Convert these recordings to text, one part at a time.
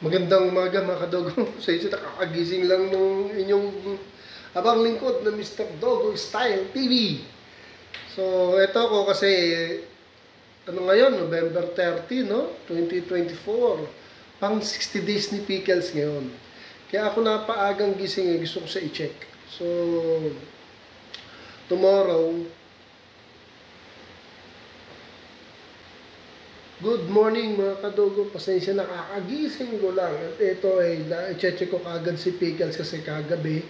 Magandang umaga mga kadogo. Sa inyo nakakagising lang nung inyong abang lingkod na Mr. Dogo Style TV. So, eto ko kasi, ano ngayon, November 30, no? 2024. Pang 60 days ni Pickles ngayon. Kaya ako napaagang gising, gusto ko sa i-check. So, tomorrow, good morning mga kadogo, pasensya nakakagising ko lang. At ito ay na-check ko kagad si Pickles kasi kagabi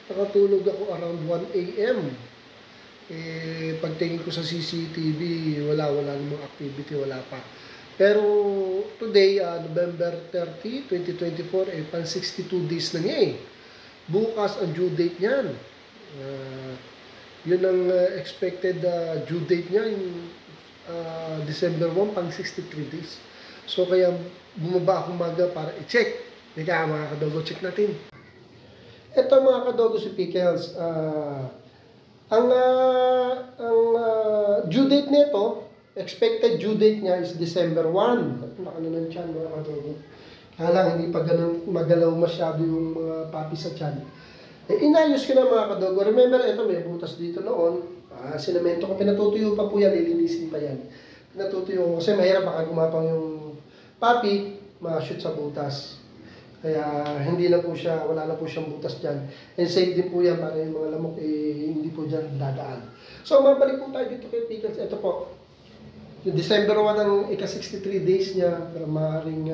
nakatulog ako around 1 a.m. Pagtingin ko sa CCTV, wala namang activity, wala pa. Pero today, November 30, 2024, pang 62 days na niya Bukas ang due date niyan. Yun ang expected due date niya, yung December 1, pang 63 days. So, kaya bumaba akong maga para i-check. Kaya mga kadogo, check natin. Ito mga kadogo si Pickles. Ang due date nito, expected due date niya is December 1. Nakano ng tiyan mga kadogo. Kaya lang, hindi pa ganun magalaw masyado yung mga papi sa tiyan. Inayos ko na mga kadogo. Remember, ito may butas dito noon. Sinamento ko, pinatutuyo pa po yan, lilinisin pa yan. Pinatutuyo ko kasi mahirap baka gumapang yung papi, ma-shoot sa butas. Kaya hindi na po siya, wala na po siyang butas dyan. And safe din po yan para yung mga lamok hindi po dyan dadaan. So mabalik po tayo dito kay Pickles. Ito po, yung December 1 ang ika-63 days niya, pero maaaring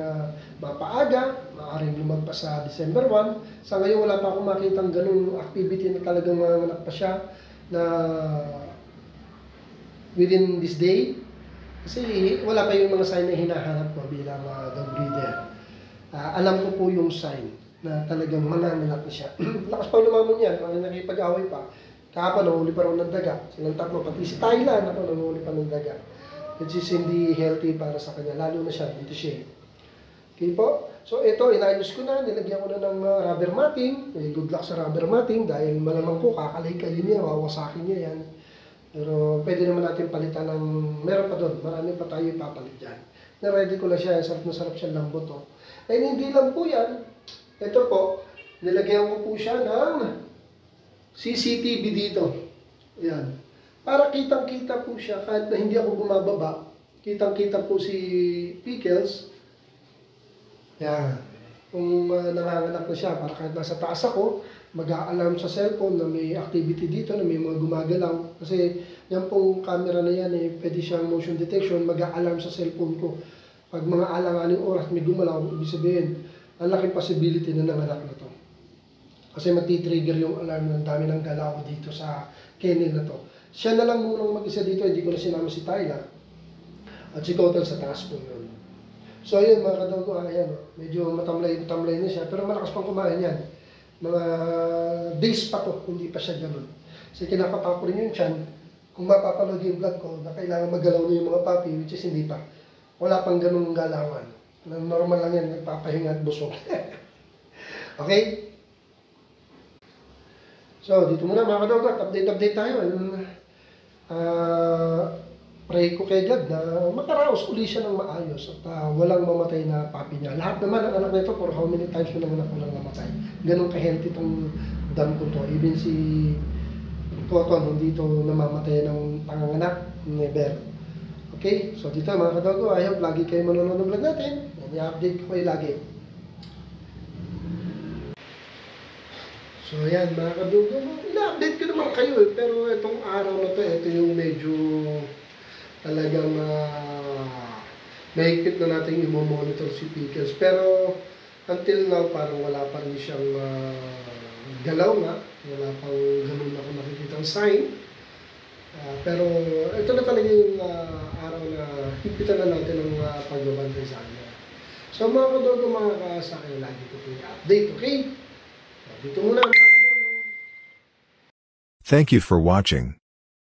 mapaaga, maaaring lumagpas sa December 1. Sa ngayon wala pa akong makitang ganung activity na talagang manganak pa siya na within this day. Kasi wala pa yung mga sign na hinahanap ko bilang dog breeder. Alam ko po yung sign na talagang mananganak na siya. Lakas pa lumamon yan, nakipag-away pa. Kahapon, nahuli pa rin ng daga. Silang tatlo, pati si Thailand, ako nahuli pa ng daga. Which is hindi healthy para sa kanya, lalo na siya, dito siya. Okay po? So ito, inayos ko na, nilagyan ko na ng rubber matting. Good luck sa rubber matting dahil malamang ko, kakalay-kayo niya, wawasakin niya yan. Pero pwede naman natin palitan ng, meron pa doon, marami pa tayo ipapalit dyan. Na-ready ko na siya, sarap na sarap siya lambot. Oh. And hindi lang po yan, ito po, nilagyan ko po siya ng CCTV dito. Ayan. Para kitang-kita po siya, kahit na hindi ako bumababa, kitang-kita po si Pickles. Yan. Kung nanganganak na siya, para kahit nasa taas ako, mag-a-alarm sa cellphone na may activity dito, na may mga gumagalaw. Kasi yan pong camera na yan, pwede siyang motion detection, mag-a-alarm sa cellphone ko. Pag mga alanganing oras may gumalaw, ibig sabihin, ang laking possibility na nanganak na to. Kasi mati-trigger yung alarm ng dami ng galaw dito sa kennel na to. Siya na lang munang mag-isa dito, hindi ko na sinama si Tyla. At si Kotal sa taas po yun. So ayun mga kadogo, ayan, medyo matamlay na siya, pero malakas pang kumain yan. Mga days pa to, hindi pa siya ganun. Kasi kinakapa ko rin yung tiyan, kung mapapanood yung vlog ko, na kailangan magalaw na yung mga papi, which is hindi pa. Wala pang ganung galawan. Normal lang yan, nagpapahinga at busog. Okay? So, dito muna mga kadogo, update tayo. Pray ko kay God na makaraos uli siya ng maayos at walang mamatay na papi niya. Lahat naman ang anak nito, for how many times mo naman ako lang namatay. Ganun ka-healthy itong dam ko to. Even si Cotton, hindi ito namamatay ng panganganak. Never. Okay? So dito mga kadogo, I hope lagi kayo manonood ng vlog natin. I-update ko kayo lagi. So ayan mga kadogo, ina-update ko naman kayo pero itong araw na to, ito yung medyo talagang mahigpit na natin i-monitor si Pickles. Pero until now, parang wala pa rin siyang galaw nga. Wala pang ganun ako nakikita ang sign. Pero ito na talaga yung araw na higpitan na natin ang pagbabantay sa kanya. So mga kadogo, mga kasakay, lagi ko i-update, okay? Dito muna mga kadogo. Thank you for watching.